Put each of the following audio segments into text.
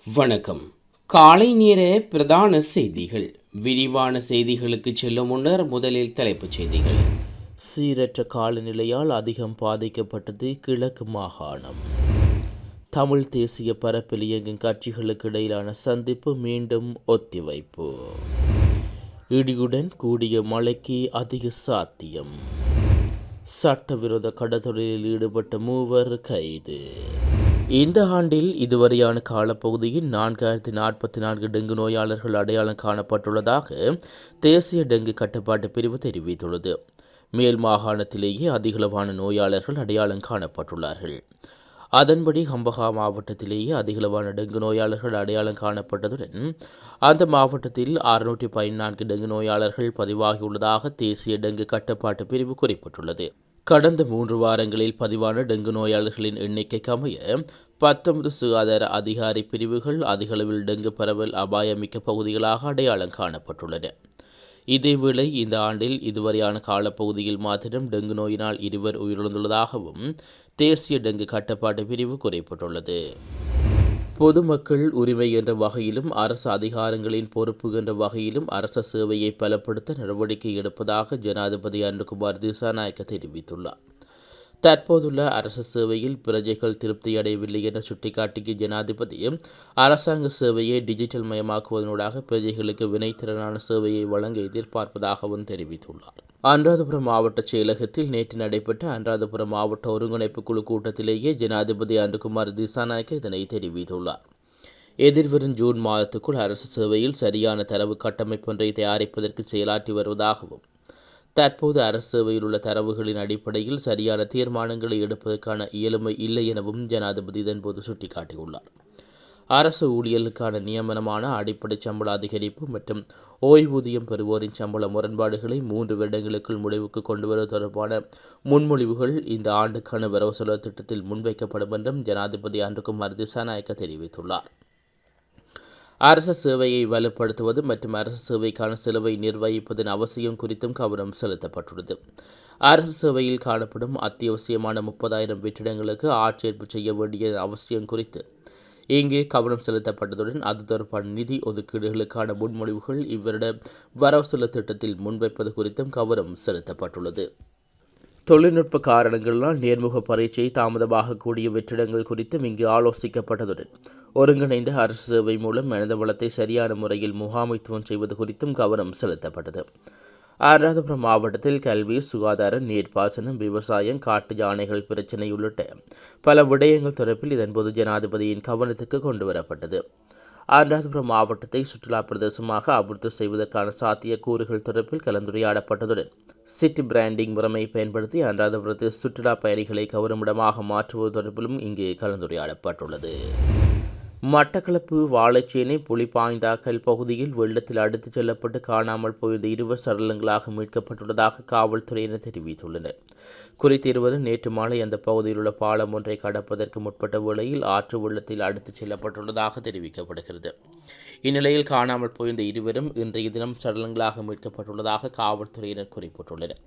வணக்கம். காலை நேர பிரதான செய்திகள். விரிவான செய்திகளுக்கு செல்லும் முன்னர் முதலில் தலைப்புச் செய்திகள். சீரற்ற காலநிலையால் அதிகம் பாதிக்கப்பட்டது கிழக்கு மாகாணம். தமிழ் தேசிய பரப்பில் இயங்கும் கட்சிகளுக்கு இடையிலான சந்திப்பு மீண்டும் ஒத்திவைப்பு. இடியுடன் கூடிய மழைக்கு அதிக சாத்தியம். சட்டவிரோத கடத்தொழிலில் ஈடுபட்ட 3 கைது. இந்த ஆண்டில் இதுவரையான காலப்பகுதியில் 4044 டெங்கு நோயாளர்கள் அடையாளம் காணப்பட்டுள்ளதாக தேசிய டெங்கு கட்டுப்பாட்டு பிரிவு தெரிவித்துள்ளது. மேல் மாகாணத்திலேயே அதிகளவான நோயாளர்கள் அடையாளம் காணப்பட்டுள்ளார்கள். அதன்படி ஹம்பகா மாவட்டத்திலேயே அதிகளவான டெங்கு நோயாளர்கள் அடையாளம் காணப்பட்டதுடன் அந்த மாவட்டத்தில் 614 டெங்கு நோயாளர்கள் பதிவாகியுள்ளதாக தேசிய டெங்கு கட்டுப்பாட்டு பிரிவு குறிப்பிட்டுள்ளது. கடந்த 3 வாரங்களில் பதிவான டெங்கு நோயாளர்களின் எண்ணிக்கைக்கு அமைய 19 சுகாதார அதிகாரி பிரிவுகள் அதிகளவில் டெங்கு பரவல் அபாயமிக்க பகுதிகளாக அடையாளம் காணப்பட்டுள்ளன. இதேவேளை இந்த ஆண்டில் இதுவரையான காலப்பகுதியில் மாத்திரம் டெங்கு நோயினால் 2 உயிரிழந்துள்ளதாகவும் தேசிய டெங்கு கட்டுப்பாட்டு பிரிவு குறிப்பிட்டுள்ளது. பொதுமக்கள் உரிமை என்ற வகையிலும் அரசு அதிகாரங்களின் பொறுப்பு என்ற வகையிலும் அரச சேவையை பலப்படுத்த நடவடிக்கை எடுப்பதாக ஜனாதிபதி அனுகுமார் திசாநாயக்க தெரிவித்துள்ளார். தற்போதுள்ள அரசு சேவையில் பிரஜைகள் திருப்தியடையவில்லை என சுட்டிக்காட்டிய ஜனாதிபதி அரசாங்க சேவையை டிஜிட்டல் மயமாக்குவதனூடாக பிரஜைகளுக்கு வினைத்திறனான சேவையை வழங்க எதிர்பார்ப்பதாகவும் தெரிவித்துள்ளார். அனுராதபுரம் மாவட்ட செயலகத்தில் நேற்று நடைபெற்ற அனுராதபுரம் மாவட்ட ஒருங்கிணைப்பு குழு கூட்டத்திலேயே ஜனாதிபதி அனுகுமார் திசாநாயக்க இதனை தெரிவித்துள்ளார். எதிர்வரும் ஜூன் மாதத்துக்குள் அரசு சேவையில் சரியான தரவு கட்டமைப்பொன்றை தயாரிப்பதற்கு செயலாற்றி வருவதாகவும் தற்போது அரசு சேவையில் உள்ள தரவுகளின் அடிப்படையில் சரியான தீர்மானங்களை எடுப்பதற்கான இயலுமை இல்லை எனவும் ஜனாதிபதி இதன்போது சுட்டிக்காட்டியுள்ளார். அரசு ஊழியர்களுக்கான நியமனமான அடிப்படை சம்பள அதிகரிப்பு மற்றும் ஓய்வூதியம் பெறுவோரின் சம்பள முரண்பாடுகளை 3 வருடங்களுக்குள் முடிவுக்கு கொண்டுவருவது தொடர்பான முன்மொழிவுகள் இந்த ஆண்டுக்கான வரவு செலவு திட்டத்தில் முன்வைக்கப்படும் என்றும் ஜனாதிபதி அனுகுமார் திசாநாயக்க தெரிவித்துள்ளார். அரசு சேவையை வலுப்படுத்துவது மற்றும் அரசு சேவைக்கான செலவை நிர்வகிப்பதன் அவசியம் குறித்தும் கவனம் செலுத்தப்பட்டுள்ளது. அரசு சேவையில் காணப்படும் அத்தியாவசியமான 30,000 வெற்றிடங்களுக்கு ஆட்சேர்ப்பு செய்ய வேண்டிய அவசியம் குறித்து இங்கே கவனம் செலுத்தப்பட்டதுடன் அது தொடர்பான நிதி ஒதுக்கீடுகளுக்கான முன்மொழிவுகள் இவ்வருட வரவு செலவு திட்டத்தில் முன்வைப்பது குறித்தும் கவனம் செலுத்தப்பட்டுள்ளது. தொழில்நுட்ப காரணங்களால் நேர்முக பரீட்சை தாமதமாகக்கூடிய வெற்றிடங்கள் குறித்தும் இங்கு ஆலோசிக்கப்பட்டதுடன் ஒருங்கிணைந்த அரசு சேவை மூலம் மனித வளத்தை சரியான முறையில் முகாமைத்துவம் செய்வது குறித்தும் கவனம் செலுத்தப்பட்டது. அனுராதபுரம் மாவட்டத்தில் கல்வி, சுகாதாரம், நீர்ப்பாசனம், விவசாயம், காட்டு யானைகள் பிரச்சினை உள்ளிட்ட பல விடயங்கள் தொடர்பில் இதன்போது ஜனாதிபதியின் கவனத்துக்கு கொண்டுவரப்பட்டது. அனுராதபுரம் மாவட்டத்தை சுற்றுலா பிரதேசமாக அபிவிருத்தி செய்வதற்கான சாத்திய கூறுகள் தொடர்பில் கலந்துரையாடப்பட்டதுடன் சிட்டி பிராண்டிங் முறையை பயன்படுத்தி அனுராதபுரத்தை சுற்றுலா பயணிகளை கவருமிடமாக மாற்றுவது தொடர்பிலும் இங்கே கலந்துரையாடப்பட்டுள்ளது. மட்டக்களப்பு வாழைச்சேனை புலிபாய்ந்தாக்கல் பகுதியில் வெள்ளத்தில் அடித்துச் செல்லப்பட்டு காணாமல் போயிருந்த 2 சடலங்களாக மீட்கப்பட்டுள்ளதாக காவல்துறையினர் தெரிவித்துள்ளனர். குறித்த 2 நேற்று மாலை அந்த பகுதியில் உள்ள பாலம் ஒன்றை கடப்பதற்கு முற்பட்ட வேளையில் ஆற்று வெள்ளத்தில் அடித்துச் செல்லப்பட்டுள்ளதாக தெரிவிக்கப்படுகிறது. இந்நிலையில் காணாமல் போயிருந்த 2 இன்றைய தினம் சடலங்களாக மீட்கப்பட்டுள்ளதாக காவல்துறையினர் குறிப்பிட்டுள்ளனர்.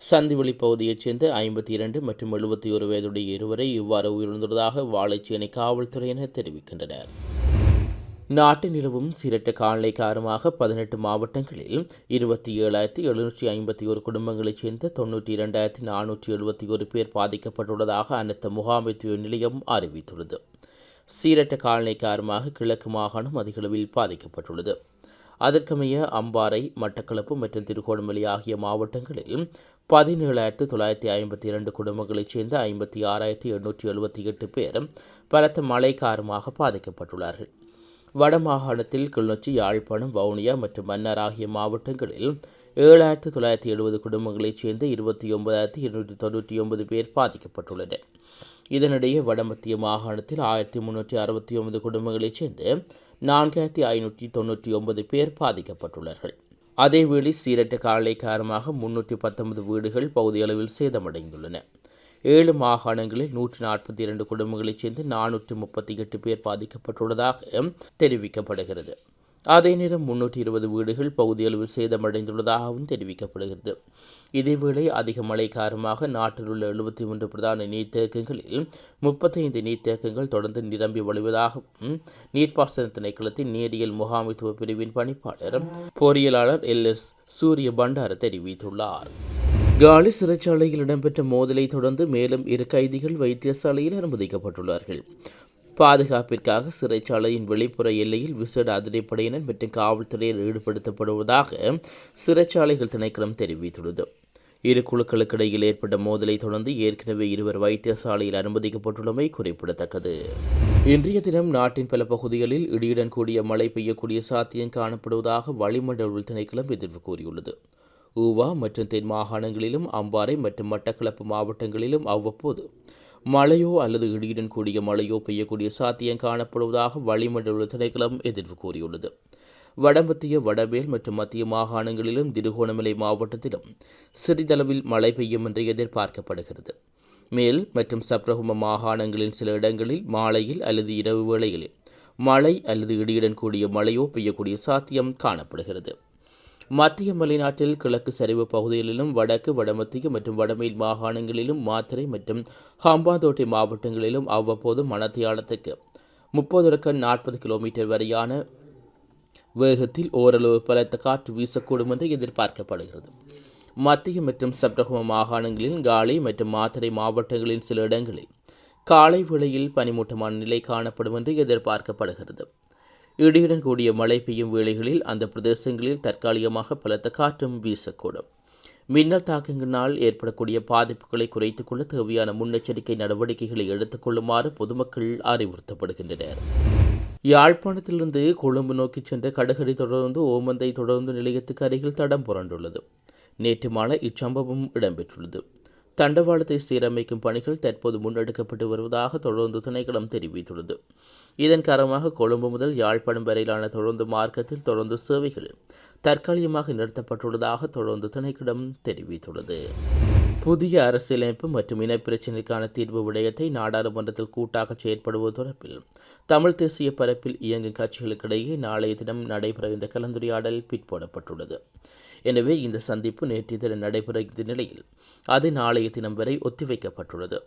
சந்திவெளி பகுதியைச் சேர்ந்த 52 மற்றும் 71 வயதுடைய 2 இவ்வாறு உயிரிழந்துள்ளதாக வாழைச்சேனை காவல்துறையினர் தெரிவிக்கின்றனர். நாட்டில் நிலவும் சீரற்ற காலநிலை காரணமாக 18 மாவட்டங்களில் 27,751 குடும்பங்களைச் சேர்ந்த 92,471 பேர் பாதிக்கப்பட்டுள்ளதாக அனைத்து முகாமைத்துவ நிலையம் அறிவித்துள்ளது. சீரற்ற காலநிலை காரணமாக கிழக்கு மாகாணம் அதிகளவில் பாதிக்கப்பட்டுள்ளது. அதற்கமைய அம்பாறை, மட்டக்களப்பு மற்றும் திருகோணமலை ஆகிய மாவட்டங்களில் 17,952 குடும்பங்களைச் சேர்ந்த 56,878 பேர் பலத்த மழை காரணமாக பாதிக்கப்பட்டுள்ளார்கள். வடமாகாணத்தில் கிளிநொச்சி, யாழ்ப்பாணம், வவுனியா மற்றும் மன்னார் ஆகிய மாவட்டங்களில் 7,970 குடும்பங்களைச் சேர்ந்த 29,299 பேர் பாதிக்கப்பட்டுள்ளனர். இதனிடையே வடமத்திய மாகாணத்தில் 1,369 குடும்பங்களைச் சேர்ந்து 4,599 பேர் பாதிக்கப்பட்டுள்ளார்கள். அதேவேளை சீரற்ற காலநிலை காரணமாக 319 வீடுகள் பகுதியளவில் சேதமடைந்துள்ளன. 7 மாகாணங்களில் 142 குடும்பங்களைச் சேர்ந்து 438 பேர் பாதிக்கப்பட்டுள்ளதாக தெரிவிக்கப்படுகிறது. அதே நேரம் 320 வீடுகள் பகுதியளவில் சேதமடைந்துள்ளதாகவும் தெரிவிக்கப்படுகிறது. இதேவேளை அதிக மழை காரணமாக நாட்டில் உள்ள 73 பிரதான நீர்த்தேக்கங்களில் 35 நீர்த்தேக்கங்கள் தொடர்ந்து நிரம்பி வழிவதாகவும் நீர்ப்பாசன திணைக்களத்தின் நேரியல் முகாமைத்துவ பிரிவின் பணிப்பாளர் பொறியியலாளர் LS சூரிய பண்டார தெரிவித்துள்ளார். காலி சிறைச்சாலையில் இடம்பெற்ற மோதலை தொடர்ந்து மேலும் 2 கைதிகள் வைத்தியசாலையில் அனுமதிக்கப்பட்டுள்ளார்கள். பாதுகாப்பிற்காக சிறைச்சாலையின் வெளிப்புற எல்லையில் விசேட அதிரடிப்படையினர் மற்றும் காவல்துறையினர் ஈடுபடுத்தப்படுவதாக சிறைச்சாலைகள் திணைக்களம் தெரிவித்துள்ளது. இரு குழுக்களுக்கு இடையில் ஏற்பட்ட மோதலை தொடர்ந்து ஏற்கனவே 2 வைத்தியசாலையில் அனுமதிக்கப்பட்டுள்ளமை குறிப்பிடத்தக்கது. இன்றைய தினம் நாட்டின் பல பகுதிகளில் இடியுடன் கூடிய மழை பெய்யக்கூடிய சாத்தியம் காணப்படுவதாக வளிமண்டல திணைக்களம் எதிர்வு கூறியுள்ளது. ஊவா மற்றும் தென் மாகாணங்களிலும் அம்பாறை மற்றும் மட்டக்களப்பு மாவட்டங்களிலும் அவ்வப்போது மழையோ அல்லது இடியுடன் கூடிய மழையோ பெய்யக்கூடிய சாத்தியம் காணப்படுவதாக வளிமண்டல திணைக்களம் எதிர்வு கூறியுள்ளது. வடமத்திய வடமேல் மற்றும் மத்திய மாகாணங்களிலும் திருகோணமலை மாவட்டத்திலும் சிறிதளவில் மழை பெய்யும் என்று எதிர்பார்க்கப்படுகிறது. மேல் மற்றும் சப்ரகும மாகாணங்களின் சில இடங்களில் மாலையில் அல்லது இரவு வேளைகளில் மழை அல்லது இடியுடன் கூடிய மழையோ பெய்யக்கூடிய சாத்தியம் காணப்படுகிறது. மத்திய மலைநாட்டில் கிழக்கு சரிவு பகுதிகளிலும் வடக்கு வடமத்திய மற்றும் வடமேல் மாகாணங்களிலும் மாத்தறை மற்றும் ஹம்பாந்தோட்டை மாவட்டங்களிலும் அவ்வப்போது மணத்தியாலத்துக்கு 30-40 கிலோமீட்டர் வரையான வேகத்தில் ஓரளவு பலத்த காற்று வீசக்கூடும் என்று எதிர்பார்க்கப்படுகிறது. மத்திய மற்றும் சப்ரகும மாகாணங்களில் காலி மற்றும் மாத்தறை மாவட்டங்களின் சில இடங்களில் காலை வேளையில் பனிமூட்டமான நிலை காணப்படும் என்று எதிர்பார்க்கப்படுகிறது. இடியுடன் கூடிய மழை பெய்யும் வேளைகளில் அந்த பிரதேசங்களில் தற்காலிகமாக பலத்த காற்றும் வீசக்கூடும். மின்னல் தாக்கங்களினால் ஏற்படக்கூடிய பாதிப்புகளை குறைத்துக் கொள்ள தேவையான முன்னெச்சரிக்கை நடவடிக்கைகளை எடுத்துக் கொள்ளுமாறு பொதுமக்கள் அறிவுறுத்தப்படுகின்றனர். யாழ்ப்பாணத்திலிருந்து கொழும்பு நோக்கி சென்ற கடுகடி தொடர்ந்து ஓமந்தை தொடர்ந்து நிலையத்துக்கு அருகில் தடம் புரண்டுள்ளது. நேற்று மாலை இச்சம்பவம் இடம்பெற்றுள்ளது. தண்டவாளத்தை சீரமைக்கும் பணிகள் தற்போது முன்னெடுக்கப்பட்டு வருவதாக தொடர்ந்து திணைக்களம் தெரிவித்துள்ளது. இதன் காரணமாக கொழும்பு முதல் யாழ்ப்பாணம் வரையிலான தொடர்ந்து மார்க்கத்தில் தொடர்ந்து சேவைகள் தற்காலிகமாக நிறுத்தப்பட்டுள்ளதாக தொடர்ந்து திணைக்களம் தெரிவித்துள்ளது. புதிய அரசியலமைப்பு மற்றும் இனப்பிரச்சினைக்கான தீர்வு விடயத்தை நாடாளுமன்றத்தில் கூட்டாக செயற்படுவது தொடர்பில் தமிழ் தேசிய பரப்பில் இயங்கும் கட்சிகளுக்கிடையே நாளைய தினம் நடைபெற இந்த கலந்துரையாடல் பிற்போடப்பட்டுள்ளது. எனவே இந்த சந்திப்பு நேற்றைய தினம் நடைபெறுகிற நிலையில் அது நாளைய தினம் வரை ஒத்திவைக்கப்பட்டுள்ளது.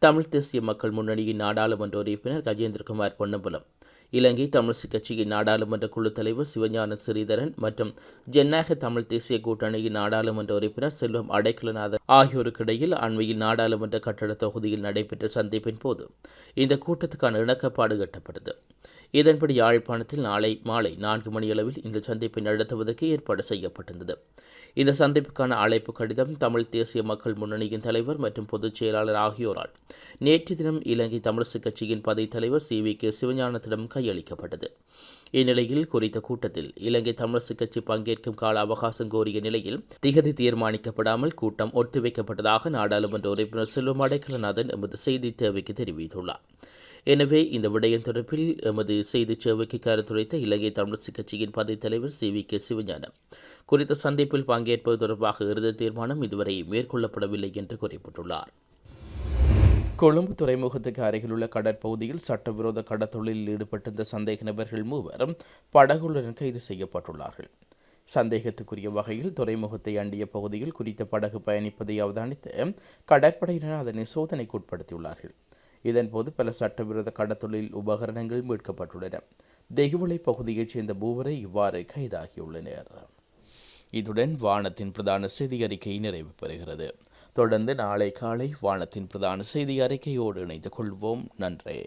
தமிழ் தேசிய மக்கள் முன்னணியின் நாடாளுமன்ற உறுப்பினர் கஜேந்திரகுமார் பொன்னம்பலம், இலங்கை தமிழிசை கட்சியின் நாடாளுமன்ற குழு தலைவர் சிவஞான ஸ்ரீதரன் மற்றும் ஜனநாயக தமிழ் தேசிய கூட்டணியின் நாடாளுமன்ற உறுப்பினர் செல்வம் அடைக்கலநாதன் ஆகியோருக்கிடையில் அண்மையில் நாடாளுமன்ற கட்டட தொகுதியில் நடைபெற்ற சந்திப்பின் போது இந்த கூட்டத்துக்கான இணக்கப்பாடு எட்டப்பட்டது. இதன்படி யாழ்ப்பாணத்தில் நாளை மாலை 4 மணியளவில் இந்த சந்திப்பை நடத்துவதற்கு ஏற்பாடு செய்யப்பட்டிருந்தது. இந்த சந்திப்புக்கான அழைப்பு கடிதம் தமிழ் தேசிய மக்கள் முன்னணியின் தலைவர் மற்றும் பொதுச் செயலாளர் ஆகியோரால் நேற்று தினம் இலங்கை தமிழிசை கட்சியின் பதவி தலைவர் CVK சிவஞானத்திடம் கையளிக்கப்பட்டது. இந்நிலையில் குறித்த கூட்டத்தில் இலங்கை தமிழிசை கட்சி பங்கேற்கும் கால அவகாசம் கோரிய நிலையில் திகதி தீர்மானிக்கப்படாமல் கூட்டம் ஒத்திவைக்கப்பட்டதாக நாடாளுமன்ற உறுப்பினர் செல்வம் அடைக்கலநாதன் எமது செய்தி தேவைக்கு தெரிவித்துள்ளார். எனவே இந்த விடயம் தொடர்பில் எமது செய்தி சேவைக்கு கருத்துரைத்த இலங்கை தமிழிசை கட்சியின் பதவி தலைவர் CVK சிவஞானம் குறித்த சந்திப்பில் பங்கேற்பது தொடர்பாக இறுதி தீர்மானம் இதுவரை மேற்கொள்ளப்படவில்லை என்று குறிப்பிட்டுள்ளார். கொழும்பு துறைமுகத்துக்கு அருகிலுள்ள கடற்பகுதியில் சட்டவிரோத கடத்தொழிலில் ஈடுபட்டிருந்த சந்தேக நபர்கள் 3 படகுகளுடன் கைது செய்யப்பட்டுள்ளார்கள். சந்தேகத்துக்குரிய வகையில் துறைமுகத்தை அண்டிய பகுதியில் குறித்த படகு பயணிப்பதை அவதானித்து கடற்படையினர் அதனை சோதனைக்குட்படுத்தியுள்ளார்கள். இதன்போது பல சட்டவிரோத கடத்தொழில் உபகரணங்கள் மீட்கப்பட்டுள்ளன. தெகுவளை பகுதியைச் சேர்ந்த 3 இவ்வாறு கைதாகியுள்ளனர். இதுடன் வானத்தின் பிரதான செய்தி அறிக்கை நிறைவு பெறுகிறது. தொடர்ந்து நாளை காலை வானத்தின் பிரதான செய்தி அறிக்கையோடு இணைந்து கொள்வோம். நன்றி.